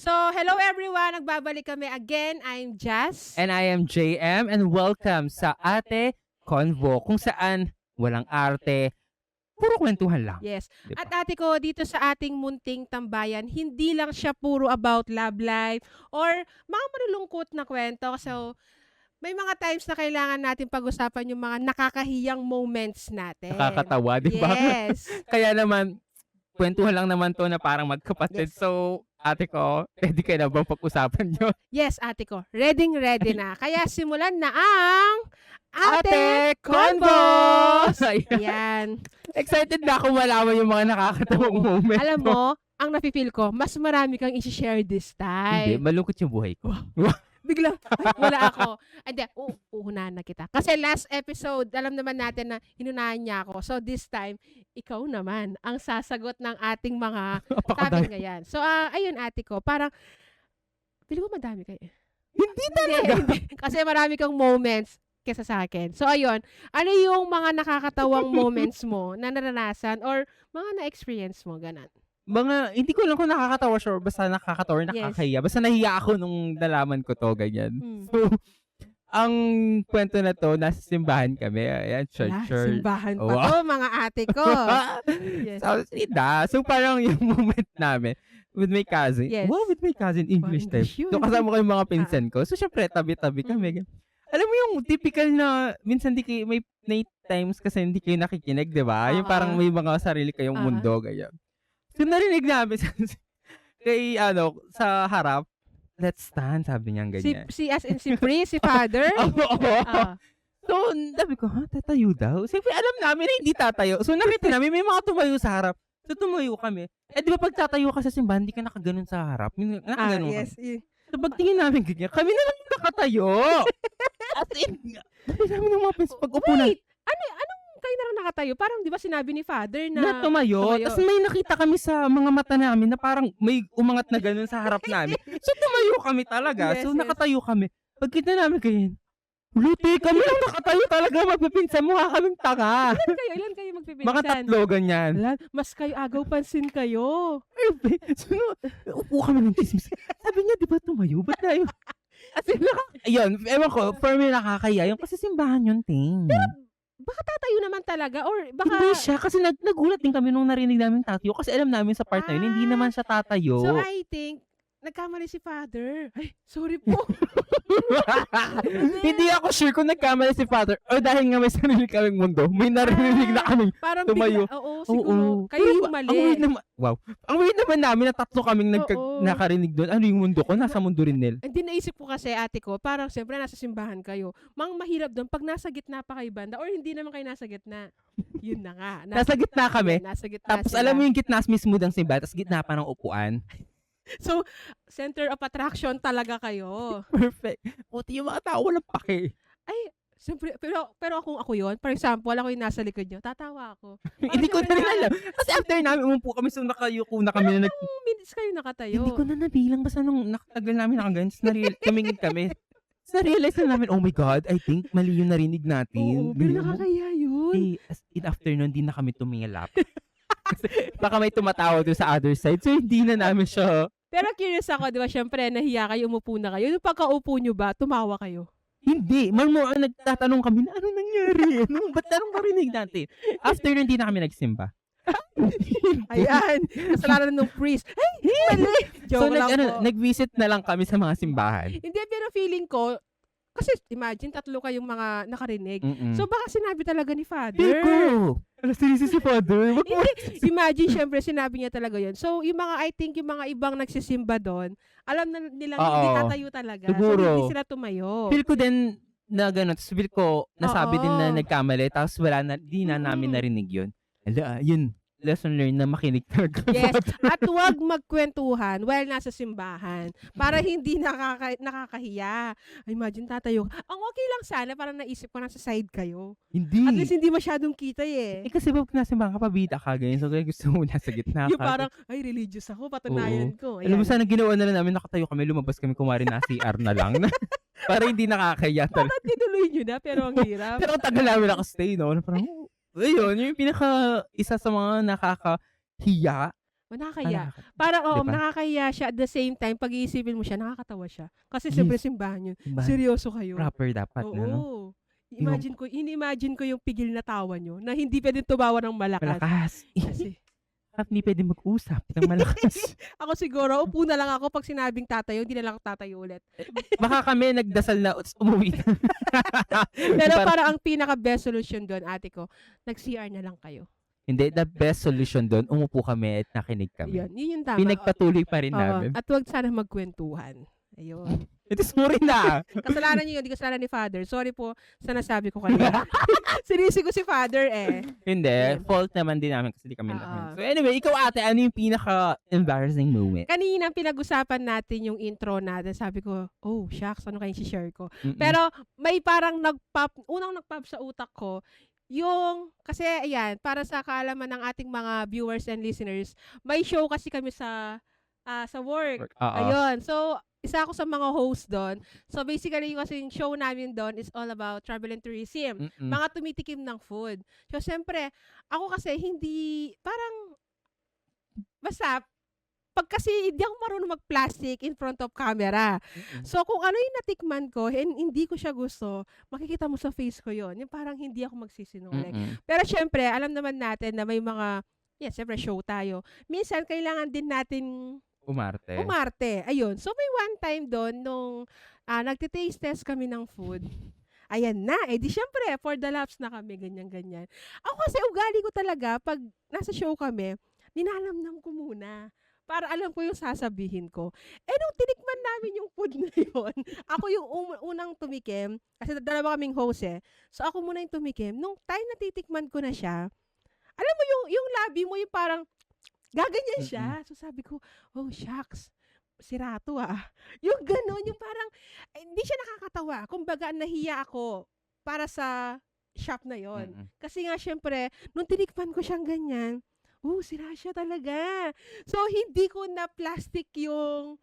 So, hello everyone! Nagbabalik kami again. I'm Jazz. And I am JM and welcome sa Ate Convo kung saan walang arte, puro kwentuhan lang. Yes. Di ba? At ate ko, dito sa ating munting tambayan, hindi lang siya puro about love life or mga malulungkot na kwento. So, may mga times na kailangan natin pag-usapan yung mga nakakahiyang moments natin. Nakakatawa, di ba? Yes. Kaya naman, kwentuhan lang naman to na parang magkapatid. Yes. So, ate ko, ready ka na bang pag-usapan yun? Yes, ate ko. Ready na. Kaya simulan na ang Ate Convo! Ayan. Yan. Excited na ako malaman yung mga nakakatawang moment. Alam mo, ang nafe-feel ko, mas marami kang i-share this Hindi, time. malungkot yung buhay ko. Biglang, ay, wala ako. Hindi, uunahan na kita. Kasi last episode, alam naman natin na hinunahan niya ako. So this time, ikaw naman ang sasagot ng ating mga topic ngayon. So, ayun ate ko, parang, pili ko madami kayo. Hindi talaga. Hindi. Kasi marami kang moments kesa sa akin. So, ayun, ano yung mga nakakatawang moments mo na naranasan or mga na-experience mo, ganun? Hindi ko lang kung nakakatawa siya or basta nakakatawa or nakakahiya. Basta nahiya ako nung nalaman ko to, ganyan. So, ang kwento na to, nasa simbahan kami. Ayan, church. Simbahan pa Wow. to, mga ate ko. Yes. So, parang yung moment namin with my cousin. Yes. Wow, with my cousin, English Wow, type. English yun. So, kasama ko yung mga pinsan ko. So, syempre, tabi-tabi kami. Alam mo yung typical na, minsan may times kasi hindi kayo nakikinig, di ba? Yung parang may mga sarili kayong mundo, ganyan. So, narinig namin sa harap, let's stand, sabi niya ganyan. As in si Pri, si Father? Oo. So, sabi ko, tatayo daw? Siyempre, alam namin na hindi tatayo. So, nakita namin, may mga tumayo sa harap. So, tumayo kami. Di ba pag tatayo ka sa simbahan, hindi ka nakaganon sa harap? Nakaganon Yes. kami. So, pagtingin namin ganyan, kami na lang yung nakatayo. As in, sabi namin ng mga pins, pag upo na. Wait! Anong kayo na lang nakatayo? Parang, di ba sinabi ni Father Na tumayo. Tapos may nakita kami sa mga mata namin na parang may umangat na ganun sa harap namin. So, tumayo kami talaga. Yes, So, yes. nakatayo kami. Pagkita namin ganyan, Luti, kami lang nakatayo talaga. Magpipinsan mukha kaming tanga. Ilan kayo magpipinsan? Mga tatlo, ganyan. Wala, mas kayo agaw pansin kayo. So, upo kami ng chismis. Sabi niya, di ba tumayo? Ba't na yun? As in, ayun, ewan ko, for me nakakaya. Yung kasi simbahan yun, ting. Baka tatayo naman talaga or baka... Hindi siya, kasi nagulat din kami nung narinig namin tatayo. Kasi alam namin sa part na yun, hindi naman siya tatayo. So, I think, nagkamali si Father. Ay, sorry po. Hindi ako sure kung nagkamali si Father o dahil nga may sarili kaming mundo, may narinig na kaming Parang tumayo. bigla, siguro. Kayo Pero yung mali. Ang weird naman, ang weird naman namin na tatlo kaming Oo. nakarinig doon. Ano yung mundo ko? Nasa mundo rin nila. Hindi naisip ko kasi ate ko, parang siyempre nasa simbahan kayo. Mahirap doon pag nasa gitna pa kayo banda or hindi naman kayo nasa gitna. Yun na nga. Nasa gitna kami. Nasa gitna Tapos sila. alam mo yung gitna mismo ng simbahan, tapos gitna pa ng upuan. So, center of attraction talaga kayo. Perfect. Buti yung mga tao walang pake. Ay, siyempre, pero kung ako yun, for example, ako yung nasa likod nyo, tatawa ako. Hindi ko na rin alam. Kasi after namin umupo kami, so nakayuko na kami na Ilang minutes kayo nakatayo? Hindi ko na nabilang. Basta nung nakatagal namin nakaganyan, kamingin kami. Tapos na-realize na namin, oh my God, I think mali yung narinig natin. Oo, pero nakakaya yun. As in afternoon, hindi na kami tumingilap. Kasi baka may tumatawa doon sa other side. So, hindi na namin siya. Pero curious ako, di ba, syempre, nahiya kayo, umupo na kayo. Yung pagkaupo nyo ba, tumawa kayo? Hindi. Nagtatanong kami na, ano nangyari? Ba't anong marinig natin? After nun, hindi na kami nagsimba. Ayan, kasalanan ng priest. Ay, mali! So, Joke lang po. nag-visit na lang kami sa mga simbahan. Hindi, pero feeling ko, kasi imagine, tatlo kayong mga nakarinig. Mm-mm. So, baka sinabi talaga ni Father. Pico! Alas si Father. Hindi, imagine, syempre, sinabi niya talaga yun. So, yung mga ibang nagsisimba doon, alam na nilang hindi Oo. tatayo talaga. Siguro. So, hindi sila tumayo. Feel ko din na gano'n. Tapos feel ko, nasabi din na Oo. nagkamali. Tapos di na namin narinig yun. Yun, lesson learned na makinig talaga. Yes, at huwag magkwentuhan while nasa simbahan para hindi nakakahiya. Ay, imagine tatayo. Ang okay lang sana, parang naisip ko nasa side kayo. Hindi. At least hindi masyadong kita eh. Kasi pag nasimbahan ka, pabida ka ganyan. So, kaya gusto mo nasa gitna ka. Yung parang, ay, religious ako, patunayan ko. Alam mo, Ayan. sana ginawa na lang namin, nakatayo kami, lumabas kami, kumari na CR na lang. Para hindi nakakahiya talaga. Dapat tinuloy nyo na, pero ang hirap. Pero ang tagal namin nakastay, no? Parang, ayun, yung isa sa mga nakakahiya nakakahiya. Parang, oo, Di ba? nakakahiya siya. At the same time, pag-iisipin mo siya, nakakatawa siya. Kasi siyempre Yes. simbahan yun. Diba? Seryoso kayo. Proper dapat na, no? Oo. Ini-imagine ko yung pigil na tawa nyo na hindi pwedeng tumawa ng malakas. Malakas. Kasi, Hindi pwede mag-usap ng malakas. ako siguro, upo na lang ako pag sinabing tatayo, hindi na lang ako tatayo ulit. Baka kami nagdasal na umuwi. Pero parang ang pinaka-best solution doon, ate ko, nag-CR na lang kayo. Hindi, the best solution doon, umupo kami at nakinig kami. Yun yung tama. Pinagpatuloy pa rin Oo. namin. At huwag sana magkwentuhan. Ayun. Ito sorry na. Kasalanan niyo yun, hindi kasalanan ni Father. Sorry po sa nasabi ko kanina. Sinisi ko si Father eh. Hindi, Ayun. fault naman din namin kasi di kami Oo. namin. So anyway, ikaw ate, ano yung pinaka-embarrassing moment? Kanina pinag-usapan natin yung intro natin. Sabi ko, oh, shucks, ano kayong share ko? Mm-mm. Pero may parang unang nag-pop sa utak ko, kasi ayan, para sa kaalaman ng ating mga viewers and listeners, may show kasi kami sa work. Oo. Ayun. So, isa ako sa mga host doon. So, basically, yung show namin doon is all about travel and tourism. Mm-mm. Mga tumitikim ng food. So, syempre, ako kasi basta, pag kasi hindi ako marunong mag-plastic in front of camera. Mm-mm. So, kung ano yung natikman ko, and hindi ko siya gusto, makikita mo sa face ko yon. Yung parang hindi ako magsisinungaling. Mm-mm. Pero syempre, alam naman natin na may mga, syempre show tayo. Minsan, kailangan din natin umarte. Ayun. So, may one time doon, nung nagtitaste test kami ng food, ayan na, di syempre, for the laughs na kami, ganyan-ganyan. Ako kasi ugali ko talaga, pag nasa show kami, ninanamnam ko muna. Para alam ko yung sasabihin ko. Nung tinikman namin yung food na yun, ako yung unang tumikim, kasi dalawa kaming host eh. So, ako muna yung tumikim. Nung time na titikman ko na siya, alam mo yung labi mo, yung parang, gaganyan siya. So, sabi ko, oh, shucks. Sirato Yung gano'n, yung parang, hindi siya nakakatawa. Kumbaga, nahiya ako para sa shop na yon. Mm-mm. Kasi nga, syempre, nung tinikman ko siyang ganyan, sira siya talaga. So, hindi ko na plastic yung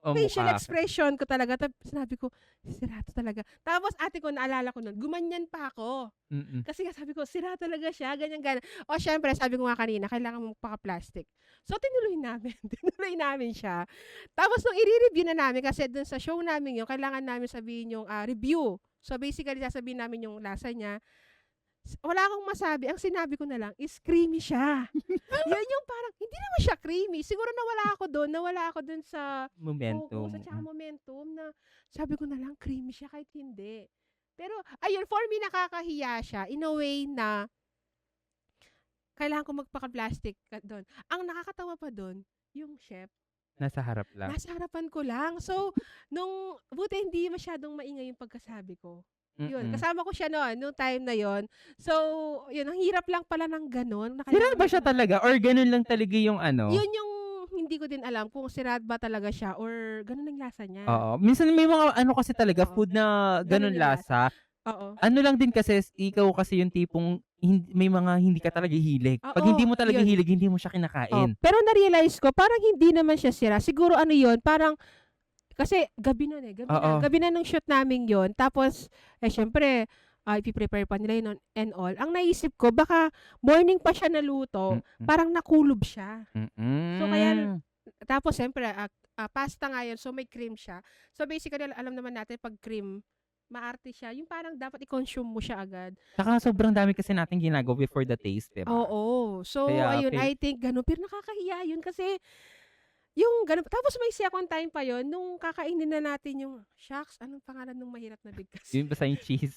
facial expression ko talaga. Tapos sinabi ko, sira talaga. Tapos ate ko, naalala ko nun, gumanyan pa ako. Mm-mm. Kasi nga sabi ko, sira talaga siya, ganyan. O syempre, sabi ko nga kanina, kailangan mong paka-plastic. So, tinuloy namin siya. Tapos, nung i-review na namin, kasi dun sa show namin yun, kailangan namin sabihin yung review. So, basically, sasabihin namin yung lasa niya. Wala akong masabi. Ang sinabi ko na lang is creamy siya. Yan yung parang, hindi naman siya creamy. Siguro nawala ako doon sa Momentum. focus at momentum na sabi ko na lang creamy siya kahit hindi. Pero, ayun, for me, nakakahiya siya in a way na kailangan ko magpaka-plastic doon. Ang nakakatawa pa doon, yung chef, Nasa harap lang. nasa harapan ko lang. So, buti hindi masyadong maingay yung pagkasabi ko. Yun, Mm-mm. kasama ko siya noon, nung time na yon. So, yun, ang hirap lang pala ng ganun. Sira ba siya talaga? Or ganun lang talaga yung ano? Yun yung hindi ko din alam kung sira ba talaga siya or ganun ang lasa niya. Oo. Minsan may mga ano kasi talaga, Oo. food na ganun Ganun yung lasa. Oo. Ano lang din kasi, ikaw kasi yung tipong may mga hindi ka talaga hilig. Pag Oo, hindi mo talaga yun. hilig, hindi mo siya kinakain. Pero na-realize ko, parang hindi naman siya sira. Siguro ano yun, parang, kasi gabi nun Oo. gabi na nung shoot namin yon. Tapos, syempre, ipiprepare pa nila yun and all. Ang naisip ko, baka morning pa siya naluto, Mm-mm. parang nakulob siya. Mm-mm. So, kaya, tapos, siyempre, pasta nga yun, so may cream siya. So, basically, alam naman natin, pag cream, maarte siya. Yung parang dapat i-consume mo siya agad. Saka sobrang dami kasi natin ginagawa before the taste, diba? Oo. So, Kaya, ayun, I think, ganun. Pero nakakahiya yun kasi, yung ganun. Tapos may second time pa yon nung kakainin na natin yung, shucks, anong pangalan ng mahirap na bigkas? Yun basta yung cheese.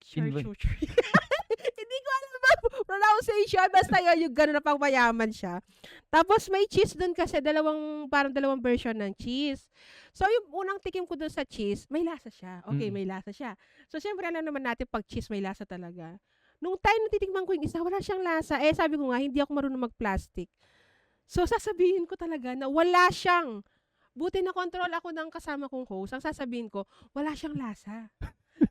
Charcuterie. Hindi ko alam ba pronunciation. Basta yun, yung gano'n na pang mayaman siya. Tapos may cheese dun kasi, parang dalawang version ng cheese. So, yung unang tikim ko dun sa cheese, may lasa siya. Okay, may lasa siya. So, syempre, alam naman natin, pag cheese, may lasa talaga. Nung time na titikman ko yung isa, wala siyang lasa. Sabi ko nga, hindi ako marunong mag-plastic. So, sasabihin ko talaga na wala siyang, buti na control ako ng kasama kong host, ang sasabihin ko, wala siyang lasa.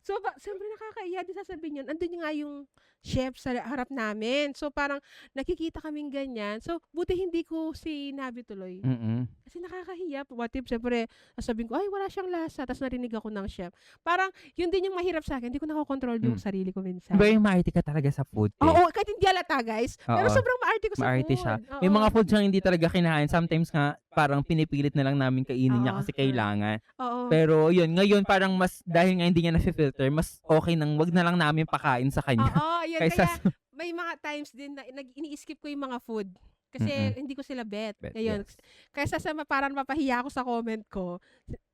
So, siyempre nakakaiya din sasabihin yun. Andun nga yung chef sa harap namin. So, parang nakikita kaming ganyan. So, buti hindi ko sinabi tuloy. Mm. Kasi nakakahiya. What if, siyempre, sasabihin ko, ay, wala siyang lasa. Tapos narinig ako ng chef. Parang, yun din yung mahirap sa akin. Hindi ko nakokontrol yung sarili ko minsan. Iba yung maarte ka talaga sa food. Oo, kahit hindi halata, guys. Pero Oo. sobrang maarte ko sa Maarte food. siya. Oo. May mga food siyang hindi talaga kinain. Sometimes nga, parang pinipilit na lang namin kainin niya Oo. kasi kailangan. Oo. Pero yun, ngayon parang mas, dahil nga hindi niya na-filter, mas okay nang wag na lang namin pakain sa kanya. Oo, yun. Kaysa Kaya, may mga times din na ini-skip ko yung mga food. Kasi hindi ko sila bet. Ayun. yes. Kaysa sa parang mapahiya ako sa comment ko,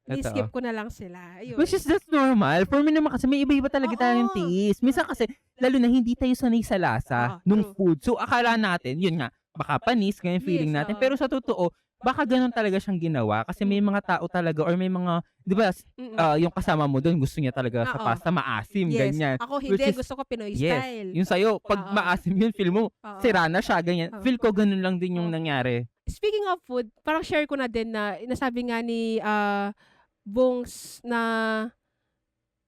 i-skip ko na lang sila. Ayun. Which is that's normal. For me naman kasi may iba-iba talaga Oo. tayong taste. Minsan kasi, lalo na hindi tayo sanay sa lasa Oo, nung true. food. So akala natin, yun nga, baka panis, ganyan feeling Yes, natin. oo. Pero sa totoo, baka ganun talaga siyang ginawa. Kasi may mga tao talaga, or may mga, di ba, yung kasama mo doon, gusto niya talaga sa Oo. pasta maasim, Yes. ganyan. Ako Which hindi. is- Gusto ko Pinoy Yes. style. Yung sa'yo, pag Oo. maasim yun, feel mo, Oo. sira na siya, ganyan. Oo. Feel ko ganun lang din yung Oo. nangyari. Speaking of food, parang share ko na din na nasabi nga ni Bongs na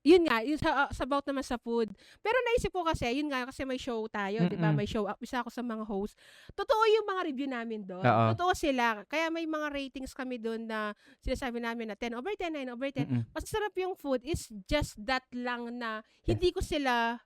yun nga, yung sa about naman sa food. Pero naisip ko kasi, yun nga, kasi may show tayo, di ba? May show, isa ako sa mga host. Totoo yung mga review namin doon. Oo. Totoo sila. Kaya may mga ratings kami doon na sinasabi namin na 10/10, 9/10. Masarap yung food. It's just that lang na hindi ko sila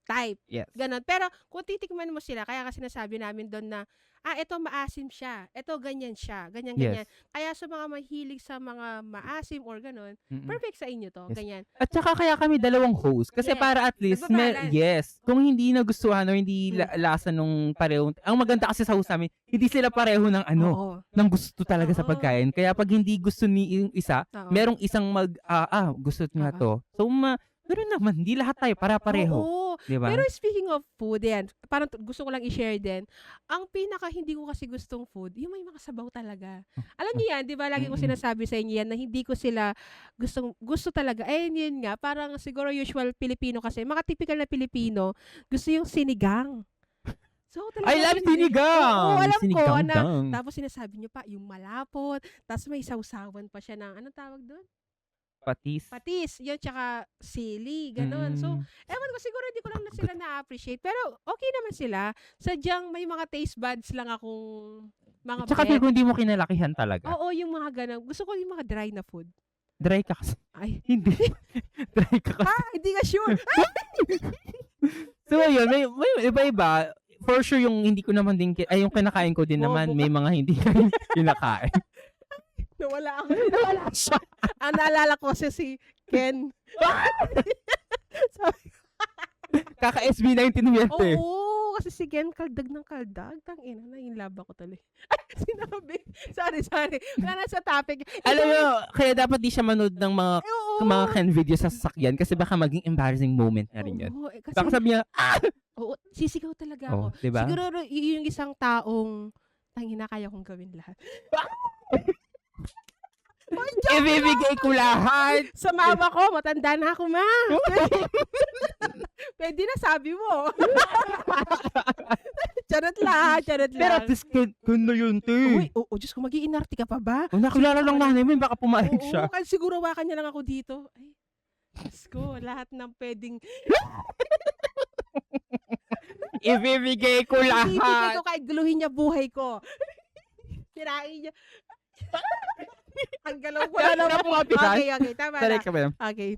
type. Yes. Ganon. Pero kung titikman mo sila, kaya kasi sinasabi namin doon na, ito maasim siya. Ito ganyan siya. Ganyan, ganyan. Yes. Kaya sa mga mahilig sa mga maasim or ganon, perfect sa inyo to. Yes. Ganyan. At saka kaya kami dalawang host. Kasi Yes. para at least, Nagbabalance. yes, kung hindi nagustuhan o hindi lasa nung pareho. Ang maganda kasi sa host namin, hindi sila pareho ng Oo. ng gusto talaga sa Oo. pagkain. Kaya pag hindi gusto ni yung isa, Oo. merong isang gusto niya to. So, ganoon naman, hindi lahat tayo para-pareho. Oo. Di ba? Pero speaking of food, yan, parang gusto ko lang i-share din, ang pinaka hindi ko kasi gustong food, yung may mga sabaw talaga. Alam niyo yan, di ba? Lagi ko sinasabi sa inyo yan na hindi ko sila gusto talaga. Yun nga, parang siguro usual Pilipino kasi, mga typical na Pilipino, gusto yung sinigang. So, I love sinigang! Oo, alam Sinigang ko. Na, dang. tapos sinasabi niyo pa, yung malapot, tapos may sausawan pa siya ng, anong tawag doon? Patis, yun, tsaka sili, ganun. So, ewan ko, siguro hindi ko lang na sila na-appreciate. Pero, okay naman sila. Sadyang may mga taste buds lang akong mga Tsaka feel ko hindi mo kinalakihan talaga. Oo, yung mga ganun. Gusto ko yung mga dry na food. Dry ka kasi. Ay. Hindi. Dry ka kasi. Hindi ka sure. So, yun, may iba-iba. For sure, yung hindi ko naman din, yung kinakain ko din naman, may mga hindi kinakain. Nawala siya. Ang naalala ko si Ken. Kaka-SB19 mo yan, te. Oo, kasi si Ken kaldag ng kaldag. Tangina na, yung laba ko tuloy. Ay, sinabi. Sorry. Wala na sa topic. Alam mo, kaya dapat di siya manood ng Oo. mga Ken video sa sasakyan kasi baka maging embarrassing moment na rin yun. Oo, kasi, Baka sabi niya, oo, sisigaw talaga ako. diba? Siguro yung isang taong tangina kaya kong gawin lahat. Ibibigay ko lahat. Sa mama ko, matanda na ako, ma. Pwede na, sabi mo. Charot lang. Pero at least, ganda yun, te. Uy, Diyos ko, mag-iinarte ka pa ba? Kung nakilala lang namin, baka pumayag siya. Oo, kasi siguro wakan niya lang ako dito. Ay, Diyos ko, lahat ng pwedeng... Ibibigay ko Ibibigay lahat. ko kahit guluhin niya buhay ko. Tirain niya. Ang galaw ko na naman. Okay, tama Sorry na. ka ba? Okay.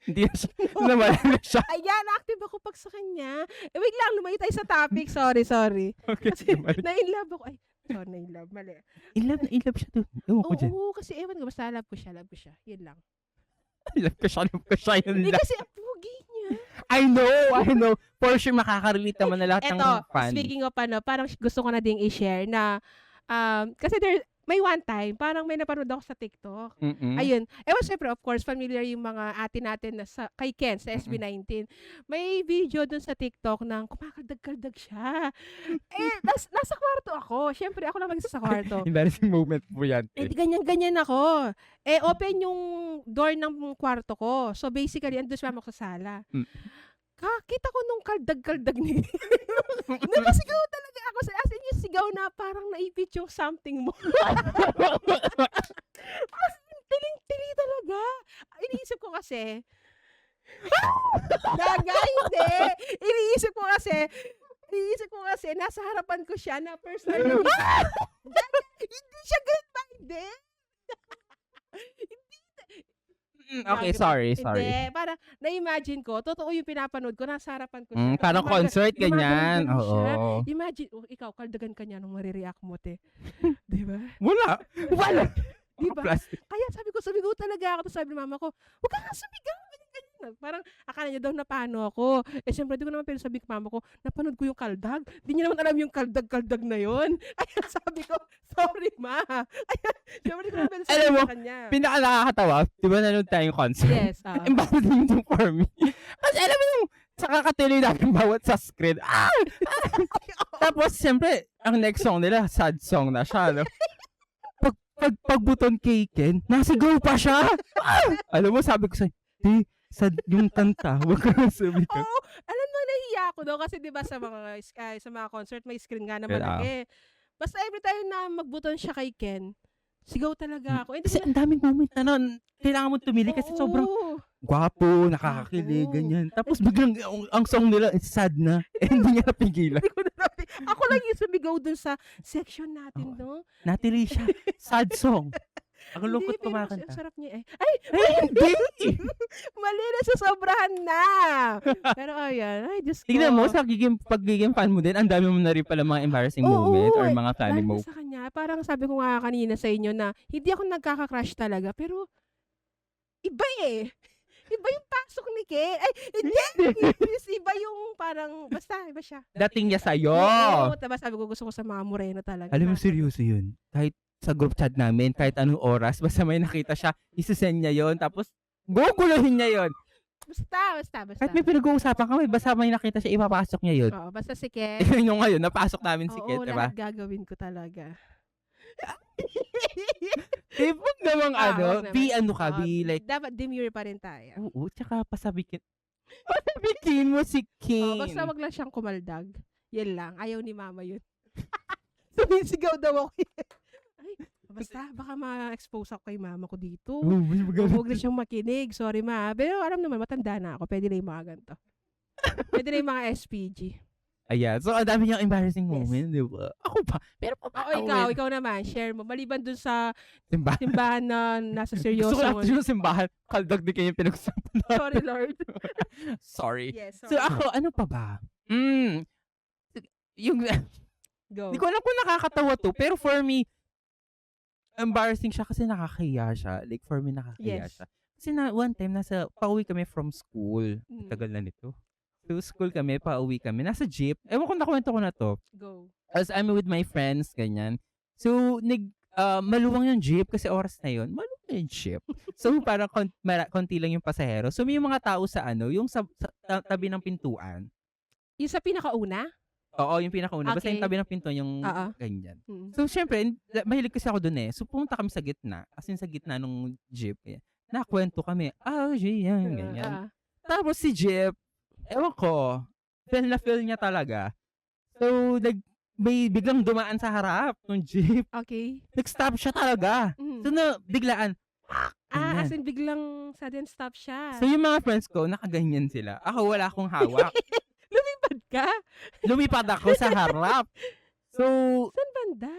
Hindi na siya. Nawala na siya. Ayan, active ako pag sa kanya. Wait lang, lumayo tayo sa topic. Sorry. Okay, Kasi mali. na-inlove ako. Ay, sorry, na-inlove. Mali. In love siya doon. Ewan ko dyan. Oo, kasi ewan ko, basta love ko siya. Yun lang. Love ko siya. Yun Hindi lang. kasi ang pugi niya. I know. For sure, makaka-relate naman na lahat ng fan. Speaking of parang gusto ko na ding i-share na, kasi may one time, parang may napanood ako sa TikTok. Ayun. Syempre, of course, familiar yung mga ate natin na kay Ken sa SB19. May video dun sa TikTok ng kumakaldag-kaldag siya. Nasa kwarto ako. Syempre, ako lang mag-isa sa kwarto. Embarrassing moment po yan. Ganyan ako. Open yung door ng kwarto ko. So, basically, andun siya ako sa sala. Kakita ko nung kaldag-kaldag ni napasigaw talaga ako. As in yung sigaw na parang naipit yung something mo. As in, tiling-tili talaga. Iniisip ko kasi, Gaga, hindi. Iniisip ko kasi, nasa harapan ko siya na personal na Gaga, hindi siya ganun ba? Hindi. Okay, Gaga, sorry. Hindi, parang na-imagine ko, totoo yung pinapanood ko, nasa harapan ko siya. Parang concert, ganyan. Gumagano siya. Oo. Imagine, ikaw, kaldagan ka niya nung marireact mo, te. Di ba? Wala. Di ba? Plastic. Kaya sabi ko, sumigaw talaga ako. Tapos sabi ng mama ko, huwag ka nga sumigaw. Ganyan. Parang akala niya daw napano ako. Siyempre, di ko naman pero sabi ko mama ko, napanood ko yung kaldag. Di niya naman alam yung kaldag-kaldag na yon. Kaya sabi ko, sorry ma. Kaya siyempre, di ko naman pero sabi Alam mo, sa kanya. Pinaka nakakatawa, di ba nanood tayong concert? Yes. Embarrassing to for me. Kasi alam mo yung sa kakatuloy natin bawat sa screen. Tapos, siyempre, ang next song nila, sad song na siya, no? Pagbuton kay Ken, nasigaw pa siya. Alam mo, sabi ko sa'yo, di, sad yung kanta. Huwag ka na sumigaw. Oo, alam mo, nahiya ako daw kasi 'di ba sa mga concert may screen nga na malaki. Basta every time na magbuton siya kay Ken, sigaw talaga ako. Kasi ang daming moment na nun, kailangan mo tumili kasi sobrang gwapo, nakakakilig, Gwapo. ganyan. Tapos biglang ang song nila is sad na. Hindi niya napigilan. Hindi ko na ako lang yung sumigaw dun sa section natin, no? Natili siya. Sad song. Ang Hindi, lungkot pero kumakanta. ang sarap niya eh. Ay, Hindi! mali na sa sobrahan na. Pero ayan, ay Diyos ko. Tignan mo, sa pagiging fan mo din, ang dami mo na rin pala mga embarrassing moment or mga funny lalo na moment. sa kanya, parang sabi ko nga kanina sa inyo na hindi ako nagkaka-crush talaga, pero iba eh. Iba yung pasok ni Ken. Ay, hindi. Iba yung parang, basta, iba siya. Dating niya sa'yo. Oo, diba sabi ko gusto ko sa mga moreno talaga. Alam mo, seryoso yun. Kahit sa group chat namin, kahit anong oras, basta may nakita siya, isasend niya yon tapos guguluhin niya yon. Basta. Kahit may pinag-uusapan kami, basta may nakita siya, ipapasok niya yun. Oo, basta si Ken. Yun yung ngayon, napasok namin si Ken, Oo, diba? lahat gagawin ko talaga. Tipong namang wag naman. be ano ka, be like, dapat demure pa rin tayo. oo, tsaka pasabikin mo si King. Basta wag lang siyang kumaldag. Yan lang. Ayaw ni mama yun. Sumisigaw daw ako. Ay, basta, baka ma-expose ako kay mama ko dito. Huwag na siyang makinig. Sorry ma. Pero alam naman, matanda na ako. Pwede na yung mga ganito. Pwede na yung mga SPG. Ayan. So, ang dami niyang embarrassing Yes. moment, di ba? Ako pa. Pero pa Ikaw naman, share mo. Maliban dun sa Simbahan. simbahan na nasa Gusto seryoso. ko lang yung simbahan. Kaldag din kayo yung pinag-usapan natin. Sorry, Lord. Sorry. Yes, So, ako, ano pa ba? Yung, Go. hindi ko alam kung nakakatawa to, pero for me, embarrassing siya kasi nakakahiya siya. Like, for me, nakakahiya Yes. siya. Kasi one time, pauwi kami from school. Tagal na nito. So, school kami, pauwi kami. Nasa jeep. Ewan ko nakwento ko na to. Go. As I'm with my friends, ganyan. So, maluwang yung jeep kasi oras na yun. Maluwang yung jeep. So, parang konti lang yung pasahero. So, may mga tao sa yung sa tabi ng pintuan. Yung sa pinakauna? Oo, yung pinakauna. Basta Okay. yung tabi ng pintuan, yung Oo. ganyan. Mm. So, syempre, mahilig kasi ako dun eh. So, pumunta kami sa gitna. As in, sa gitna nung jeep. Eh. Nakwento kami. Yan, ganyan. Tapos si jeep, ewan ko, feel niya talaga. So, may biglang dumaan sa harap ng jeep. Okay. Nag-stop siya talaga. Mm. So, biglaan. ganyan. As in biglang sudden stop siya. So, yung mga friends ko, nakaganyan sila. Ako, wala akong hawak. Lumipad ka? Lumipad ako sa harap. So, Saan banda?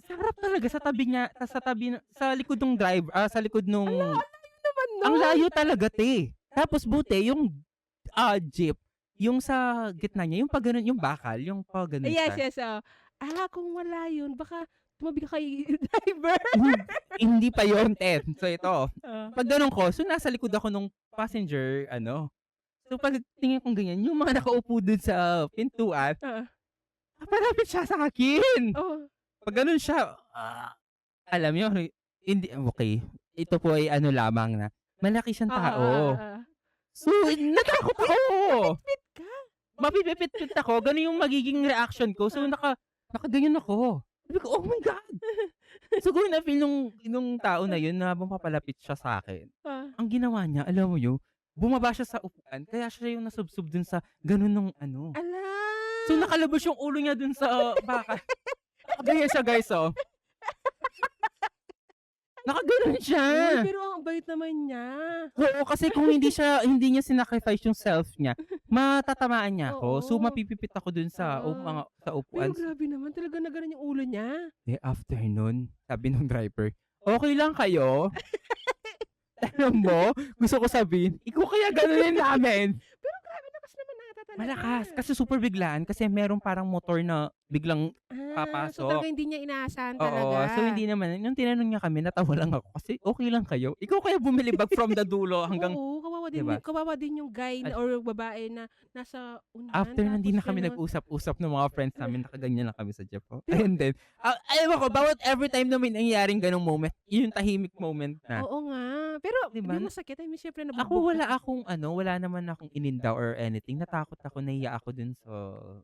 sa harap talaga, sa likod ng sa likod nung, Naman no? ang layo talaga, te. Tapos buti, yung jeep, yung sa gitna niya, yung pag ganun, yung bakal, yung pag ganun Yes, siya. yes. Kung wala yun, baka tumabi ka kay driver. Hindi pa yun, Ted. So, ito. Ah. Pag ganun ko, so nasa likod ako nung passenger, So, pag tingin kong ganyan, yung mga nakaupo dun sa pintuan, parapit siya sa akin. Oh. Pag ganun siya, alam nyo, hindi, okay. Ito po ay lamang na, malaki siyang tao. So, natakot ako. Pit ka? Mapipipit ako. Ganun yung magiging reaction ko. So, nakaganyan ako. Sabi ko, oh my God. So, gawin na feel nung tao na yun na habang papalapit siya sa akin. Ang ginawa niya, alam mo yun, bumaba siya sa upuan. Kaya siya yung nasubsob dun sa ganun nung Ala. So, nakalabas yung ulo niya dun sa baka. Nakagayan siya, guys, oh. Nakaganon siya. Uy, pero ang bait naman niya. Oo, kasi kung hindi niya sinacrifice yung self niya, matatamaan niya ako. So, Oo. mapipipit ako dun sa mga sa Pero upuan. grabe naman, talaga na gano'n yung ulo niya. After nun, sabi ng driver, "Okay lang kayo?" Alam mo, gusto ko sabihin, ikaw kaya ganunin namin. Pero grabe, lakas naman ata talaga. Malakas, kasi super biglaan, kasi merong parang motor na biglang So papasok. talaga hindi niya inaasahan Oo, talaga. so hindi naman. Nung tinanong niya kami, natawa lang ako kasi okay lang kayo? Ikaw kaya bumili bag from the dulo hanggang Oo, diba? kawawa din yung guy or babae na nasa unahan. After nun, hindi na tapos kami gano'n. nag-usap-usap ng mga friends namin, nakaganyan lang kami sa jeep. And then, alam ko, bawat every time na may nangyayaring ganong moment, yun yung tahimik moment na. Oo nga. Pero Diba? di masakit. I mean, syempre Ako nabugbog ka. wala naman akong ininda or anything. Natakot ako, nahiya ako dun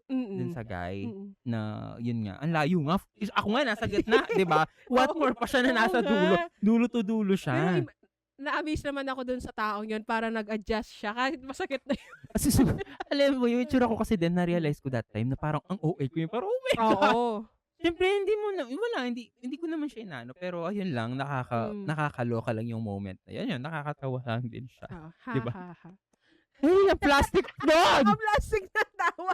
Mm. sa guy Mm. na yun nga, ang layo nga. Ako nga nasa gitna, 'di ba? What Oo, more pa siya na oo nasa nga. dulo. Dulo to dulo Pero siya. na-amaze naman ako dun sa taong yun, para nag-adjust siya kahit masakit na yun. Kasi alam mo, yung itsura ko kasi din, na-realize ko that time na parang ang OA ko yun. Parang, oh my God! Oo. Siyempre, hindi ko naman siya inano. Pero ayun lang, nakakaloka lang yung moment na yun. Nakakatawa lang din siya. Ha, Diba? ha, ha. Hey, ang plastic doon! Ang plastic na tawa.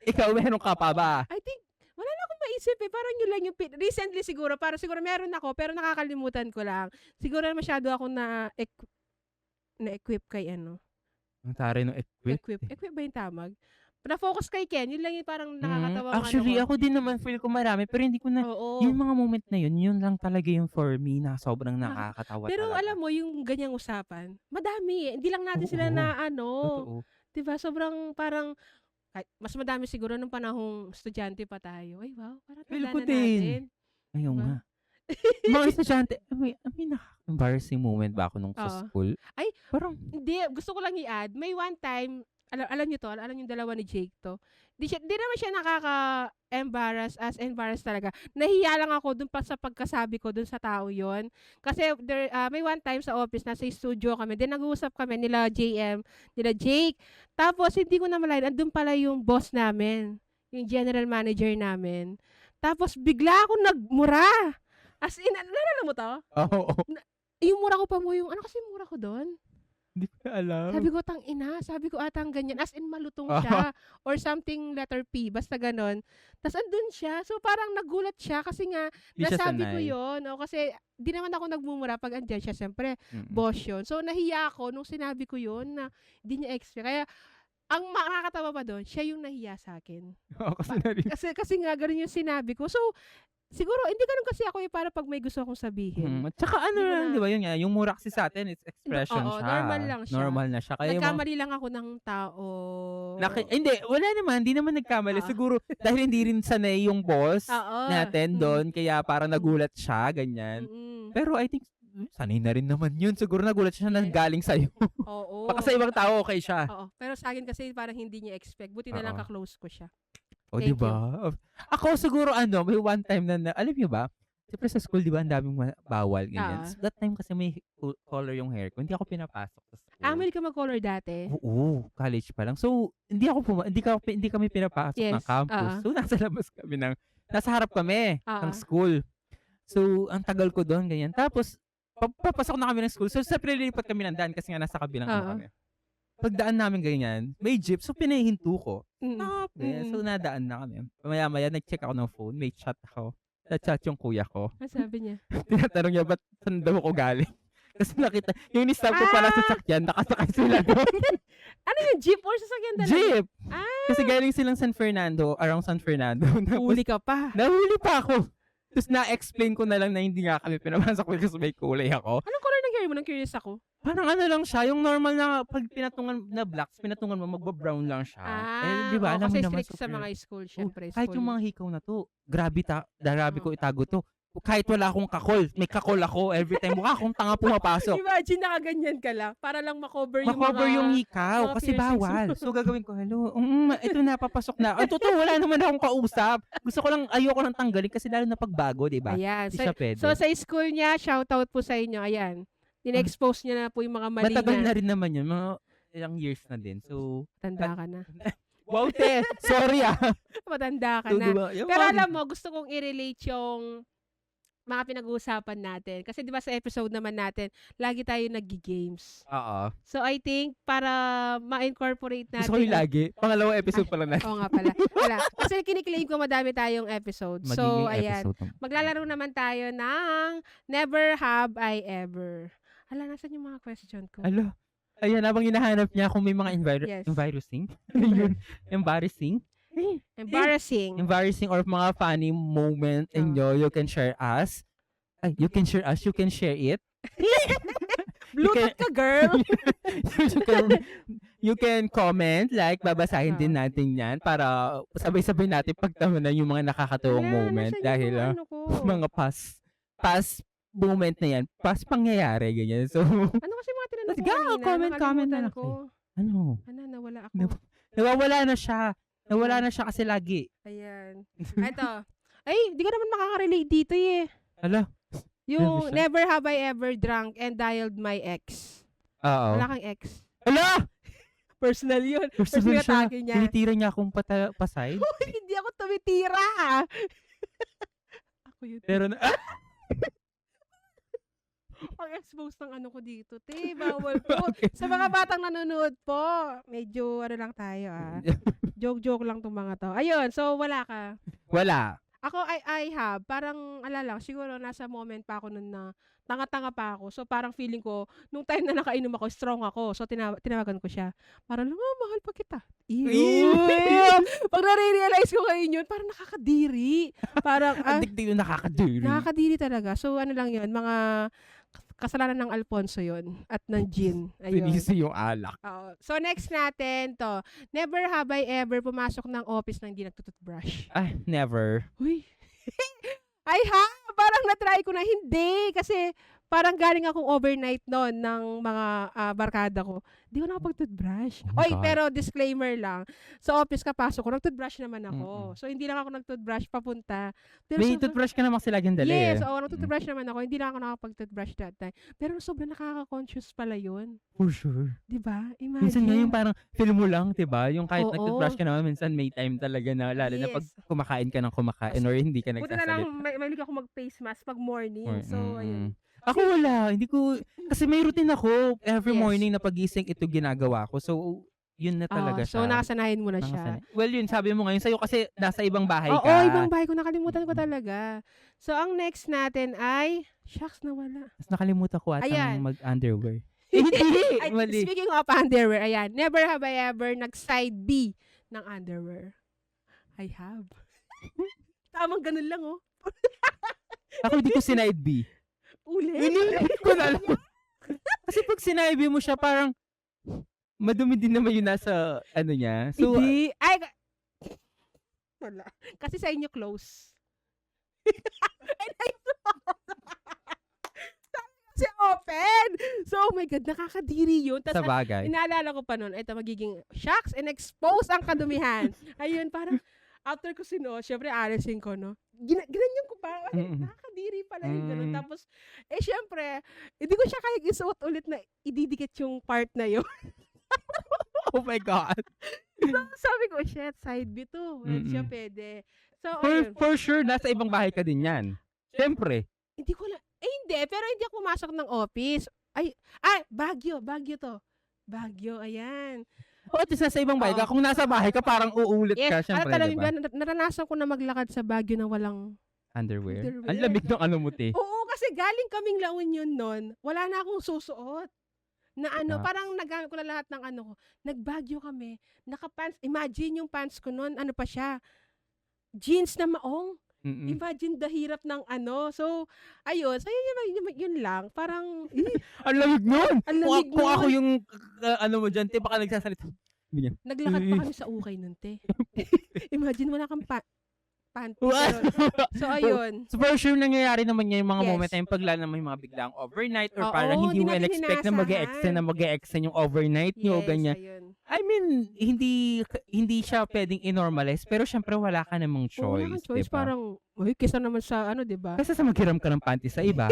Ikaw, meron ka pa ba? I think, wala na akong maisip eh. Parang yun lang yung recently siguro. Para siguro meron ako, pero nakakalimutan ko lang. Siguro masyado ako na-equip kay ano. Ang tari ng equip. Equip ba yung tamag? Na-focus kay Ken. Yun lang yung parang nakakatawa. Actually, ako din naman feel ko marami, pero hindi ko na, Oo. yung mga moment na yun lang talaga yung for me na sobrang nakakatawa Pero talaga. alam mo, yung ganyang usapan, madami eh. Hindi lang natin sila Oo. na ano. Totoo. Diba? Sobrang parang, mas madami siguro nung panahong estudyante pa tayo. Ay wow, parang Feel tanda ko na din. natin. Ayun Diba? nga. Mga estudyante, may embarrassing moment ba ako nung sa Oo. school? Ay, Parang, Hindi, gusto ko lang i-add. May one time, alam niyo to, alam yung dalawa ni Jake to. Di naman siya embarrass talaga. Nahiya lang ako dun pa sa pagkasabi ko dun sa tao yon. Kasi may one time sa office, nasa studio kami, din nag-uusap kami nila JM, nila Jake. Tapos hindi ko na malayan, andun pala yung boss namin, yung general manager namin. Tapos bigla ako nagmura. As in, nalala mo to? oo. Yung mura ko pa mo, yung ano kasi mura ko doon? Hindi ko na alam. Sabi ko atang ganyan. As in, malutong siya. Or something letter P. Basta ganon. Tapos andun siya. So, parang nagulat siya. Kasi nga, Di siya nasabi ko sanay. yun. O, kasi, di naman ako nagmumura pag andyan siya. Siyempre, Mm-mm. boss yun. So, nahiya ako nung sinabi ko yun na di niya expect. Kaya, ang makakatawa pa doon, siya yung nahiya sa akin. Oo, kasi narinig. Kasi nga, ganun yung sinabi ko. So, siguro, hindi ganun kasi ako para pag may gusto akong sabihin. Tsaka ano Hindi ko lang, na- di ba yun nga, yung mura kasi sa atin, it's expression Oo, siya. normal lang siya. Normal na siya. Kaya yung Nagkamali lang ako ng tao. hindi, wala naman, hindi naman nagkamali. Oo. Siguro, dahil hindi rin sanay yung boss Oo. natin doon, kaya parang nagulat siya, ganyan. Mm-mm. Pero I think, sanay na rin naman yun. Siguro nagulat siya na Yes. galing sa'yo. Oo. Baka sa ibang tao, okay siya. Oo. Pero sa akin kasi parang hindi niya expect. Buti na lang Oo. ka-close ko siya. O, Thank di ba? Ako siguro, may one time na alam niyo ba, siyempre sa school, di ba, ang daming bawal, ganyan. Ah. So, that time kasi may color yung hair ko. Hindi ako pinapasok sa school. May ka mag-color dati? Oo, college pa lang. So, hindi kami pinapasok Yes, ng campus. So, nasa labas kami nasa harap kami ng school. So, ang tagal ko doon, ganyan. Tapos, papasok na kami ng school. So, siyempre lilipat kami ng daan kasi nga nasa kabilang kami. Pagdaan namin ganyan, may jeep. So, pinahinto ko. Stop! Ganyan. So, nadaan na kami. Maya-maya, nag-check ako ng phone. May chat ako. Na-chat yung kuya ko. Ano sabi niya? Tinatanong niya, ba't saan daw ako galing? Kasi nakita, yung ni-stop ko pala sa sakyan, nakasakay sila doon. Ano yung jeep or sasakyan talaga? Jeep! Ah! Kasi galing silang San Fernando, around San Fernando. Huli ka pa. Nahuli pa ako. Tapos na-explain ko na lang na hindi nga kami pinapasok kasi may kulay ako. Anong color ng hair mo? Nang curious ako. Parang ano lang siya, yung normal na pag pinatungan na blacks, pinatungan mo, magba-brown lang siya. Di ba, alam mo kasi naman. strict sa mga school, syempre. Kahit yung mga hikaw na to, grabe ko itago to. Kahit wala akong kakol, may kakol ako every time. Mukha akong tanga pumapasok. Imagine nakaganyan ka lang para lang makover yung Makover mga... yung hikaw mga kasi piercings bawal. mo. So gagawin ko, hello, ito na, papasok na. Ang totoo, wala naman akong kausap. Ayoko lang tanggalin kasi lalo na pagbago, di ba? Ayan. Di siya pwede. So sa school niya, shoutout po sa inyo. Ayan. Dine-expose niya na po yung mga mali matagal niya. na rin naman yun. Mga ilang years na din. So, Tanda ka na. wow, te. Sorry ah. Matanda ka So, na. diba, Pero alam mo, gusto kong i-relate yung mga pinag-uusapan natin. Kasi 'di ba sa episode naman natin, lagi tayo naggi-games. Oo. So I think para ma-incorporate natin. Gusto ko yung lagi. Pangalawang episode pa lang natin. Oo nga pala. Wala. Kasi kiniklaim ko madami tayong episode. So, Magiging ayan. episode naman. Maglalaro naman tayo ng Never Have I Ever. Hala, nasan yung mga question ko? Alo. Ayan, habang hinahanap niya kung may mga Yes. embarrassing. Yun. Embarrassing. Embarrassing. Or mga funny moment inyo, you can share us. Ay, you can share us, you can share it. Bluetooth ka, girl! you can comment, like, babasahin din natin yan para sabay-sabay natin pagtawanan yung mga nakakatuwang Hala, moment nasan dahil yung ano ko? mga past moment na yan, past pangyayari, ganyan. So, Ano kasi mga tinanong Let's ko go! kanina? Comment na Nakalimutan lang ko. ano? Nawala ako. Nawawala na siya. Nawala na siya kasi lagi. Ayan. Ito. Ay, di ka naman makaka-relate dito eh. Hala. Yung Ano siya? never have I ever drunk and dialed my ex. Oo. Wala kang ex. Hala! Personal yun. Personal siya. atake niya. Tinitira niya akong pasay. Hindi ako tumitira. Ako yun. Pero, Ang expose ng ano ko dito, te. Bawal po. Okay. Sa mga batang nanonood po, medyo ano lang tayo Joke-joke lang tong mga to. Ayun, so wala ka. wala. Ako, I have. Parang, lang, siguro nasa moment pa ako nun na tanga-tanga pa ako. So, parang feeling ko, nung time na nakainom ako, strong ako. So, tinawagan ko siya. Parang, mahal pa kita. Ew! Pag nare-realize ko ngayon yun, parang nakakadiri. Parang, Addictive yung nakakadiri. nakakadiri talaga. So, ano lang yun, mga kasalanan ng Alfonso yun at ng Gin. Ayun. Sinisi yung alak. Oo. So, next natin to. Never have I ever pumasok ng office nang hindi nagtututbrush. Ay, never. Uy. Ay ha, parang na-try ko na hindi kasi parang galing akong overnight noon ng mga barkada ko. Di ko nakapag-toothbrush. Oh my Oy, God. pero disclaimer lang. Sa office kapasok ko, nag-toothbrush naman ako. Mm-mm. So, hindi lang ako nag-toothbrush papunta. Pero May sobrang- toothbrush ka naman kasi laging dali Yes, eh. oo, nag-toothbrush naman ako. Hindi lang ako nakapag-toothbrush that time. Pero sobrang nakaka-conscious pala yun. For sure. Di ba? Imagine. Minsan nga yung parang feel mo lang, diba? Yung kahit Oo. nag-toothbrush ka naman, minsan may time talaga na, lalo na pag Yes. kumakain ka ng kumakain or hindi ka Buti na lang, nagsasalita. mahilig ako mag-face mask pag morning. So, ayun. Ako wala. Hindi ko, kasi may routine ako. Every Yes. morning na pagising, ito ginagawa ko. So, yun na talaga So, siya. nakasanayan mo na siya. Well, yun, sabi mo ngayon sa'yo kasi nasa ibang bahay Oo, ka. ibang bahay ko. Nakalimutan ko talaga. So, ang next natin ay, shucks, nawala. Tapos nakalimutan ko atang Ayan. mag-underwear. Hindi! Ay, Mali. speaking of underwear, ayan. Never have I ever nag-side B ng underwear. I have. Tamang ganun lang, oh. Ako hindi ko sinide B. Ulit. Hindi ko na alam. Kasi pag sinide mo siya, parang madumi din naman yun nasa ano niya. So, Hindi. Ay, wala. Kasi sa inyo close. And I kasi open. So, oh my God, nakakadiri yun. sa Tapos, bagay. inaalala ko pa nun, ito magiging shocks and expose ang kadumihan. Ayun, parang, after ko syempre, alisin ko, no? Ginanyan ko pa. Ay, Mm-mm. nakakadiri pala yung ganun. Mm. Tapos, syempre, hindi ko siya kaya isuot ulit na ididikit yung part na yun. Oh my God. Sabi ko, shit, side B to. Hindi siya Mm-mm. pwede. So, ayun. For sure, nasa ibang bahay ka din yan. Siyempre. Hindi ko hindi. Pero hindi ako pumasok ng office. Baguio to. Baguio, ayan. O, at least nasa ibang bahay ka. Oo. Kung nasa bahay ka, parang uulit ka. Yes, Siyempre, talagang diba? naranasan ko na maglakad sa Baguio na walang Underwear. Underwear. Ang lamig ng ano mo, te. Oo, kasi galing kaming La Union nun, wala na akong susuot. Na ano, Nuts. parang nagamit ko na lahat ng ano ko. Nagbagyo kami, nakapants, imagine yung pants ko nun, ano pa siya, jeans na maong. Mm-mm. Imagine the hirap ng ano. So, ayun, so yun lang. Parang, Ang lamig nun! ang lamig Kung nun. ako yung, ano mo dyan, te, baka nagsasalita. Ganyan. Naglakad pa kami sa ukay nun, te. Imagine wala kang panty. What? So, ayun. So, for sure, nangyayari naman niya yung mga Yes. moment na yung pagla naman yung mga biglang overnight or Oo, parang hindi di mo natin in-expect na inaasahan. mag-e-extend yung overnight nyo, Yes, ganyan. ayun. I mean, hindi siya pwedeng i-normalize, pero syempre wala ka namang choice, Wala kang choice. diba? Parang, kesa naman sa ano, di ba? Kasi sa maghiram ka ng panty sa iba.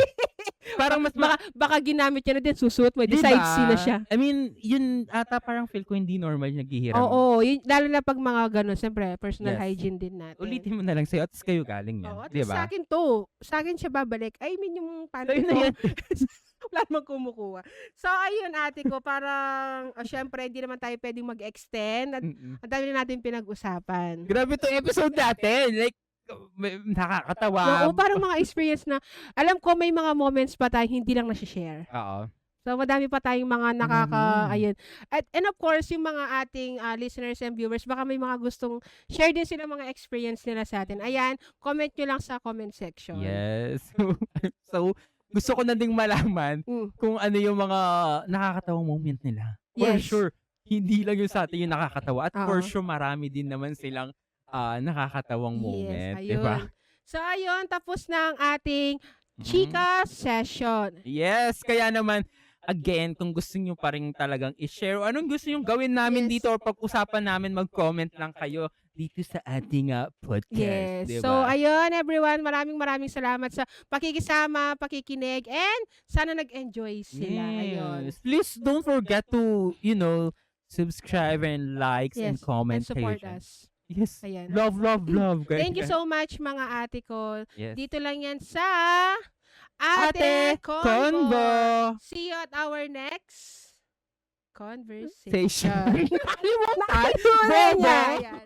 parang mas Baka ginamit niya na din, susuot mo, Diba? decide sino siya. I mean, yun ata parang feel ko hindi normal naghihiram. Oo, lalo na pag mga gano'n, siyempre, personal Yes. hygiene din natin. Ulitin mo na lang sa'yo at kayo galing yan. Oo, at Di sa ba? akin to. Sa akin siya babalik. I mean, yung panty Sa'yo na ko. yan. Wala namang kumukuha. So, ayun, ate ko, parang, syempre, hindi naman tayo pwedeng mag-extend. At Mm-mm. ang dami na natin pinag-usapan. Grabe tong episode natin. Like, nakakatawa. Oo, parang mga experience na, alam ko may mga moments pa tayo hindi lang nasi-share. Oo. So, madami pa tayong mga ayun. And of course, yung mga ating listeners and viewers, baka may mga gustong share din sila mga experience nila sa atin. Ayan, comment nyo lang sa comment section. Yes. So, gusto ko na ding malaman kung ano yung mga nakakatawang moment nila. For Yes. sure, hindi lang yung sa atin yung nakakatawa. At for Oo. sure, marami din naman silang nakakatawang moment. Yes, Diba? ayun. So, ayun, tapos na ang ating Mhm. chika session. Yes, kaya naman, again, kung gusto nyo pa rin talagang i-share o anong gusto nyo gawin namin Yes. dito or pag-usapan namin, mag-comment lang kayo dito sa ating podcast. Yes. Diba? So, ayun, everyone, maraming salamat sa pakikisama, pakikinig, and sana nag-enjoy sila. Ayun. Yes. Please don't forget to, subscribe and likes and Yes, comment. and support kayo dyan. us. Yes. Ayan. Love. Guys. Thank you so much, mga ate ko. Yes. Dito lang yan sa Ate Ate Convo. Convo. See you at our next conversation. Station. Kalimutan. Bobo. Bobo. Ayan.